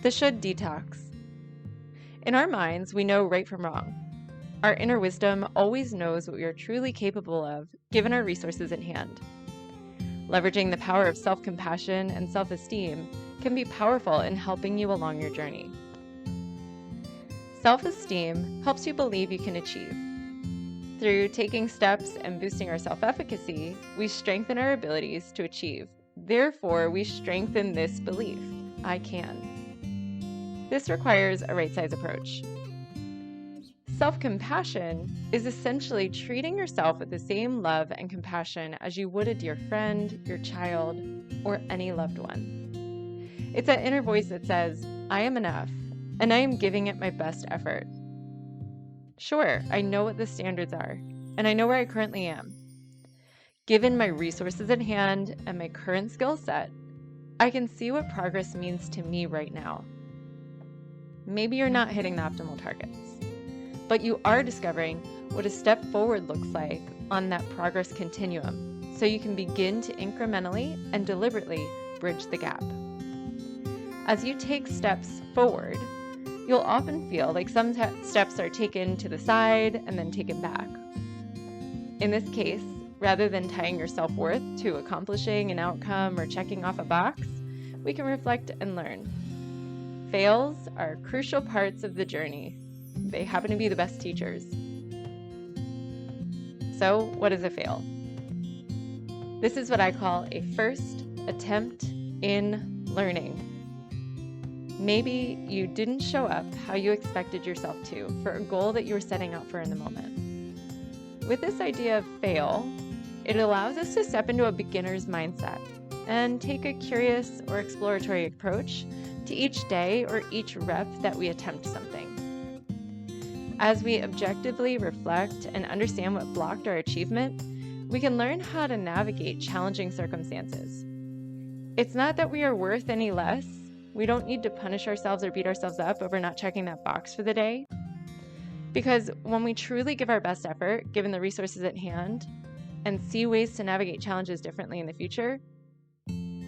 The Should Detox. In our minds, we know right from wrong. Our inner wisdom always knows what we are truly capable of, given our resources at hand. Leveraging the power of self-compassion and self-esteem can be powerful in helping you along your journey. Self-esteem helps you believe you can achieve. Through taking steps and boosting our self-efficacy, we strengthen our abilities to achieve. Therefore, we strengthen this belief, I can. This requires a right-size approach. Self-compassion is essentially treating yourself with the same love and compassion as you would a dear friend, your child, or any loved one. It's that inner voice that says, I am enough, and I am giving it my best effort. Sure, I know what the standards are, and I know where I currently am. Given my resources at hand and my current skill set, I can see what progress means to me right now. Maybe you're not hitting the optimal targets, but you are discovering what a step forward looks like on that progress continuum, so you can begin to incrementally and deliberately bridge the gap. As you take steps forward, you'll often feel like some steps are taken to the side and then taken back. In this case, rather than tying your self-worth to accomplishing an outcome or checking off a box, we can reflect and learn. Fails are crucial parts of the journey. They happen to be the best teachers. So, what is a fail? This is what I call a first attempt in learning. Maybe you didn't show up how you expected yourself to for a goal that you were setting out for in the moment. With this idea of fail, it allows us to step into a beginner's mindset and take a curious or exploratory approach to each day or each rep that we attempt something. As we objectively reflect and understand what blocked our achievement, we can learn how to navigate challenging circumstances. It's not that we are worth any less. We don't need to punish ourselves or beat ourselves up over not checking that box for the day. Because when we truly give our best effort, given the resources at hand, and see ways to navigate challenges differently in the future,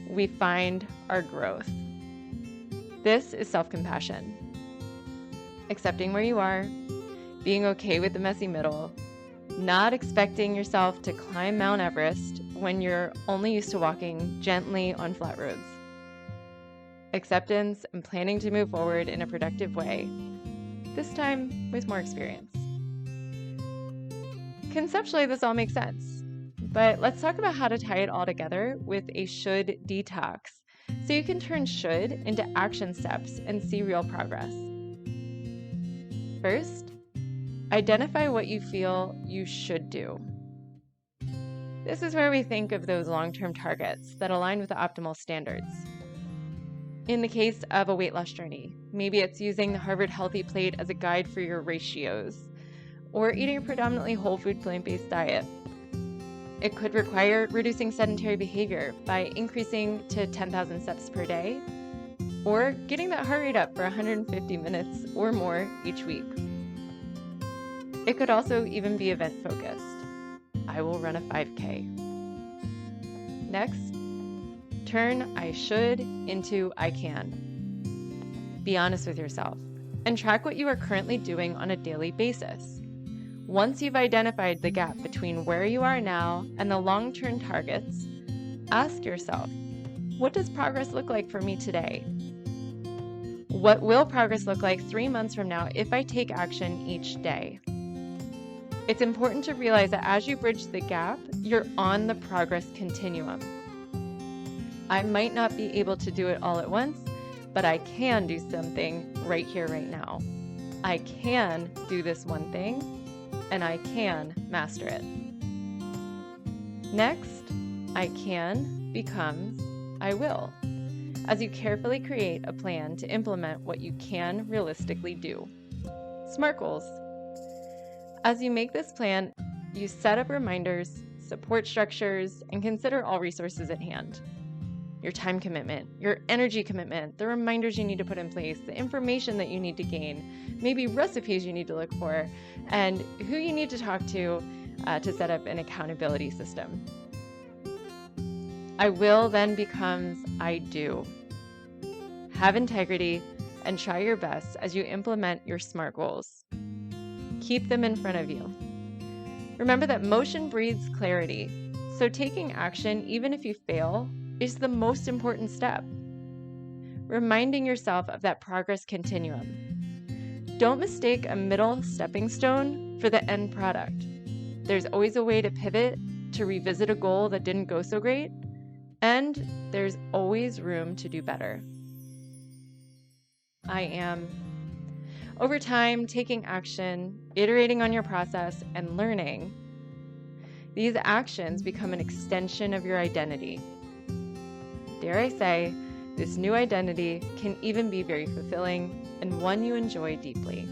we find our growth. This is self-compassion. Accepting where you are, being okay with the messy middle, not expecting yourself to climb Mount Everest when you're only used to walking gently on flat roads. Acceptance and planning to move forward in a productive way, this time with more experience. Conceptually, this all makes sense, but let's talk about how to tie it all together with a should detox, so you can turn should into action steps and see real progress. First, identify what you feel you should do. This is where we think of those long-term targets that align with the optimal standards. In the case of a weight loss journey, maybe it's using the Harvard Healthy Plate as a guide for your ratios, or eating a predominantly whole food plant-based diet. It could require reducing sedentary behavior by increasing to 10,000 steps per day, or getting that heart rate up for 150 minutes or more each week. It could also even be event-focused. I will run a 5K. Next, turn I should into I can. Be honest with yourself and track what you are currently doing on a daily basis. Once you've identified the gap between where you are now and the long-term targets, ask yourself, what does progress look like for me today? What will progress look like 3 months from now if I take action each day? It's important to realize that as you bridge the gap, you're on the progress continuum. I might not be able to do it all at once, but I can do something right here, right now. I can do this one thing, and I can master it. Next, I can becomes I will, as you carefully create a plan to implement what you can realistically do. SMART goals. As you make this plan, you set up reminders, support structures, and consider all resources at hand. Your time commitment, your energy commitment, the reminders you need to put in place, the information that you need to gain, maybe recipes you need to look for, and who you need to talk to set up an accountability system. I will then becomes I do. Have integrity, and try your best as you implement your SMART goals. Keep them in front of you. Remember that motion breeds clarity, so taking action, even if you fail, is the most important step. Reminding yourself of that progress continuum. Don't mistake a middle stepping stone for the end product. There's always a way to pivot, to revisit a goal that didn't go so great, and there's always room to do better. I am. Over time, taking action, iterating on your process, and learning, these actions become an extension of your identity. Dare I say, this new identity can even be very fulfilling and one you enjoy deeply.